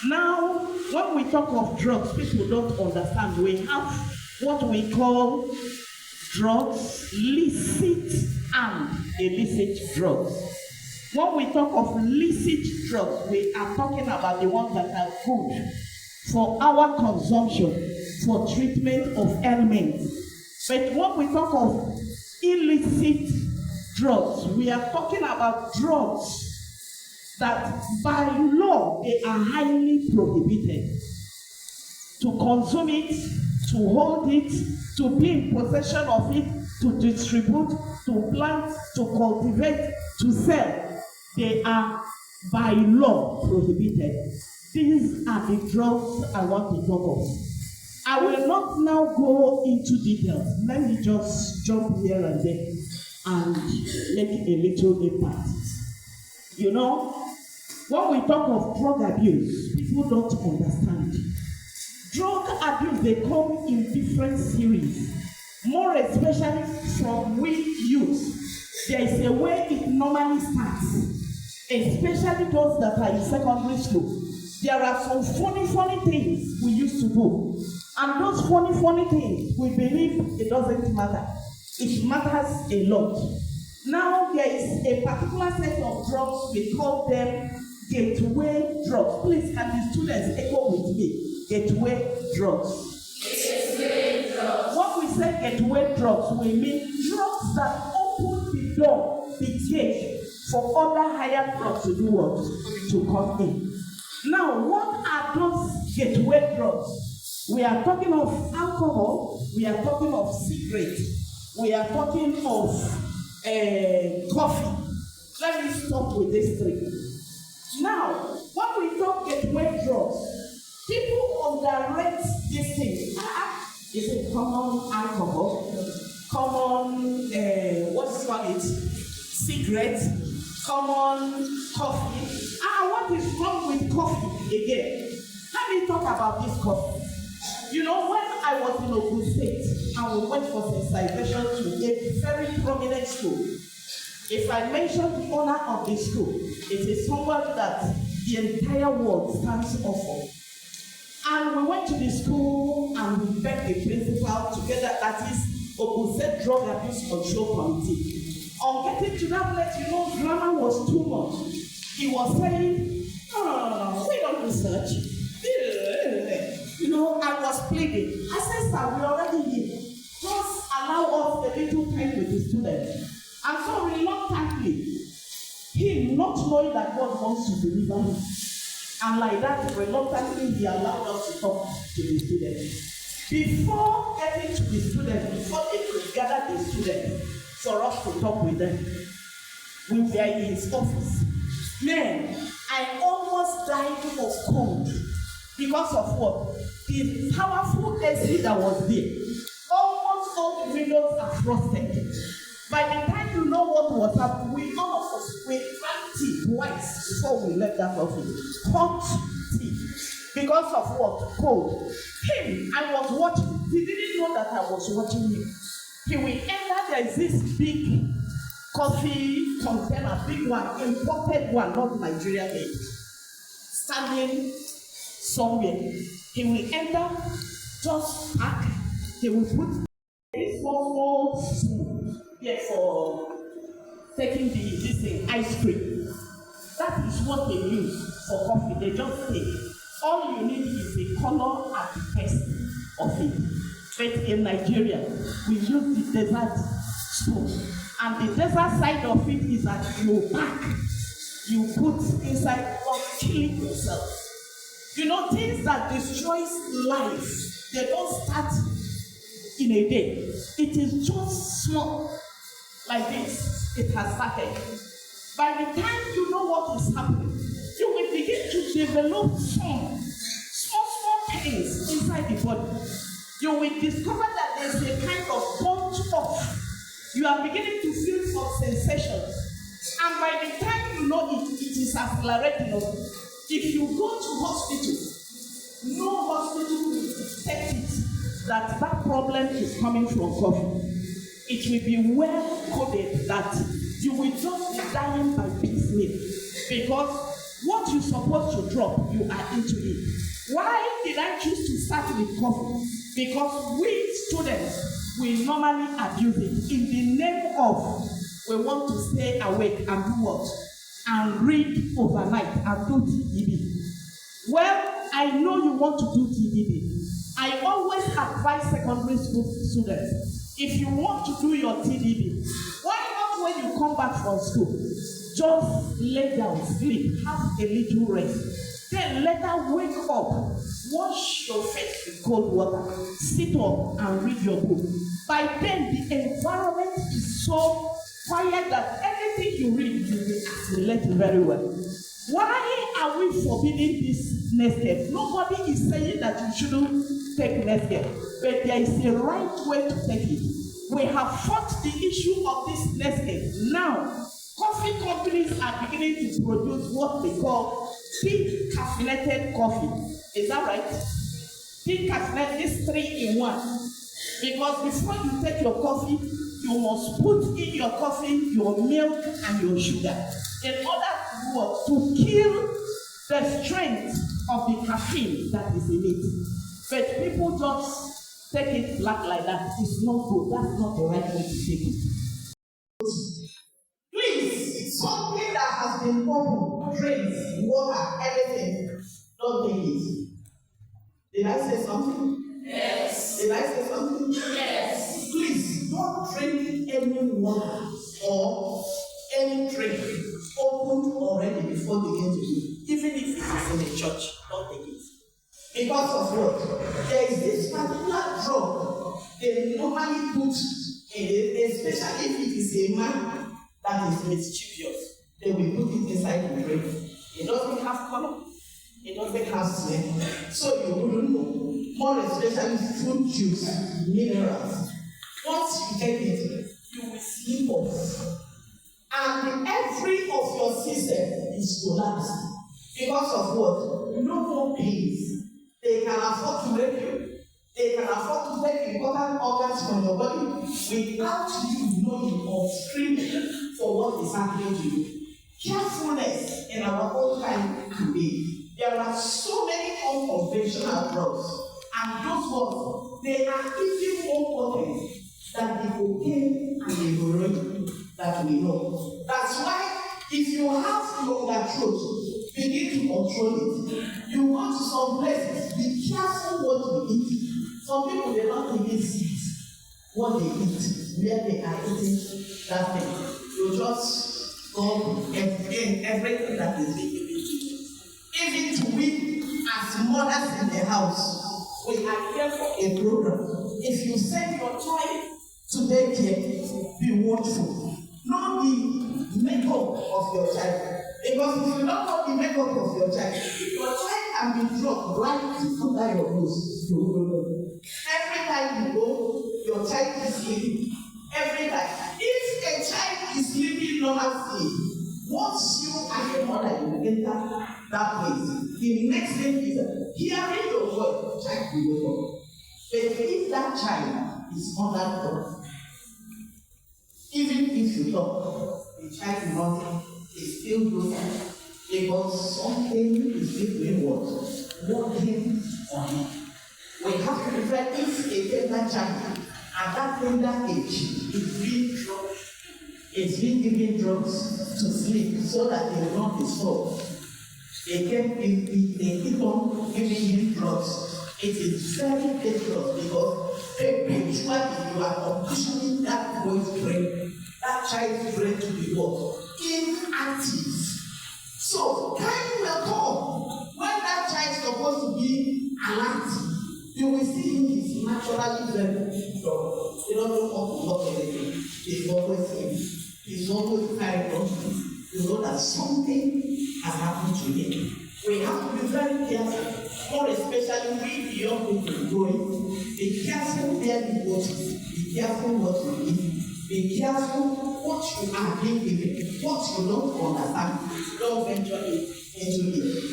Now, when we talk of drugs, people don't understand. We have what we call drugs, licit and illicit drugs. When we talk of licit drugs, we are talking about the ones that are good for our consumption, for treatment of ailments. But when we talk of illicit drugs, we are talking about drugs that by law they are highly prohibited. To consume it, to hold it, to be in possession of it, to distribute, to plant, to cultivate, to sell, they are by law prohibited. These are the drugs I want to talk of. I will not now go into details. Let me just jump here and there and make a little impact. You know, when we talk of drug abuse, people don't understand. Drug abuse, they come in different series, more especially from we youth. There is a way it normally starts, especially those that are in secondary school. There are some funny things we used to do. And those funny things, we believe it doesn't matter. It matters a lot. Now there is a particular set of drugs, we call them gateway drugs. Please, can the students echo with me? Gateway drugs. Gateway drugs. When we say gateway drugs, we mean drugs that open the door, the gate, for other higher drugs to do what? To come in. Now, what are those gateway drugs? We are talking of alcohol, we are talking of cigarettes, we are talking of coffee. Let me stop with this three. Now, when we talk gateway drugs, people underrate this thing. Is it common alcohol? Common, cigarettes? Common coffee? What is wrong with coffee again? Let me talk about this coffee. You know, when I was in Ogun State, and we went for sensitization to a very prominent school. If I mention the owner of the school, it is someone that the entire world stands up for. And we went to the school and we begged the principal together, that is Ogun State Drug Abuse Control Committee. On getting to that place, you know, drama was too much. He was saying, no, we don't do such. You know, I was pleading. I said, sir, we already here. Just allow us a little time with the students. And so reluctantly, him not knowing that God wants to deliver him. And like that, reluctantly, he allowed us to talk to the students. Before getting to the students, before they could gather the students for us to talk with them, we were in his office. Man, I almost died of cold. Because of what? The powerful AC that was there. Almost all the windows are frosted. By the time you know what was happening, we all of us drank tea twice before we left that office. Hot tea. Because of what? Cold. Him, I was watching. He didn't know that I was watching him. He will enter, there is this big coffee container, big one, imported one, not Nigerian made, standing somewhere. He will enter, just pack, he will put this small spoon here for taking this thing, ice cream. That is what they use for coffee. They just take. All you need is the color and the taste of it. But in Nigeria, we use the desert spoon. And the desert side of it is that you pack, you put inside, of killing yourself. You know, things that destroys life, they don't start in a day. It is just small, like this. It has started. By the time you know what is happening, you will begin to develop some small pains inside the body. You will discover that there's a kind of bunch off. You are beginning to feel some sensations. And by the time you know it, it is accelerating. If you go to hospital, no hospital will detect it that problem is coming from coffee. It will be well coded that you will just be dying by piecemeal, because What you're supposed to drop, you are into it. Why did I choose to start with coffee? Because we students, we normally abuse it in the name of we want to stay awake and do what? And read overnight and do TDB. Well, I know you want to do TDB. I always advise secondary school students, if you want to do your TDB, why not when you come back from school, just lay down, sleep, have a little rest. Then later wake up, wash your face with cold water, sit up and read your book. By then, the environment is so quiet that anything you read, you will assimilate very well. Why are we forbidding this Nescafe? Nobody is saying that you shouldn't take Nescafe, but there is a right way to take it. We have fought the issue of this Nescafe. Now, coffee companies are beginning to produce what they call decaffeinated coffee. Is that right? Decaffeinated is 3 in 1. Because before you take your coffee, you must put in your coffee, your milk, and your sugar in order to kill the strength of the caffeine that is in it. But people just take it black like that. It's not good. That's not the right way to take it. Please, something that has been common, drinks, water, everything, don't take it. Did I say something? Yes. Did I say something? Yes. Please, don't drink any water or any drink opened already before you get to it. Even if it is in a church, don't take it. Because of what? There is this particular drug they normally put in it, especially if it is a man that is mischievous. They will put it inside the drink. It doesn't have color. It doesn't have smell. So you wouldn't know. More especially fruit juice, minerals. Once you take it, you will sleep off. And every of your system is collapsed. Because of what? No more pains. They can afford to rape you. They can afford to take important organs from your body without you knowing or screaming for what is happening to you. Carefulness in our own time today. There are so many unconventional drugs. And those ones, they are even more potent than the cocaine and the heroin that we know. That's why if you have longer throat, begin to control it. You go to some places, be careful what you eat. Some people, they don't even see what they eat, where they are eating that thing. You just go and everything that is being given to you. Even to we as mothers in the house, we are here for a program. If you send your child to daycare, be watchful. Know the makeup of your child. Because if you don't know the makeup of your child, if your child can be dropped right under your nose, you will know. Every time you go, your child is sleeping. Every time. If a child is sleeping normally, once you and your mother will enter that place, the next thing is hearing your voice, the child will wake up. But if that child is under drugs, even if you talk, the child will not, is still doing because something is still doing what? Working on it. We have to prevent if a tender child at that tender age is being drugged, is being given drugs to sleep so that they will not disturb. They keep on giving him drugs. It is very dangerous because eventually you are conditioning that boy's brain, that child's brain to be what? Inactive. So time will come when that child is supposed to be alert. You will see him is naturally very strong. He doesn't want to talk anything. He's always sleeping. He's always carrying on. You know that something has happened to him. We have to be very careful, more especially we young people growing. Be careful where you go to. Be careful what you eat. Be careful what you are being given. What you don't understand. Don't venture into it.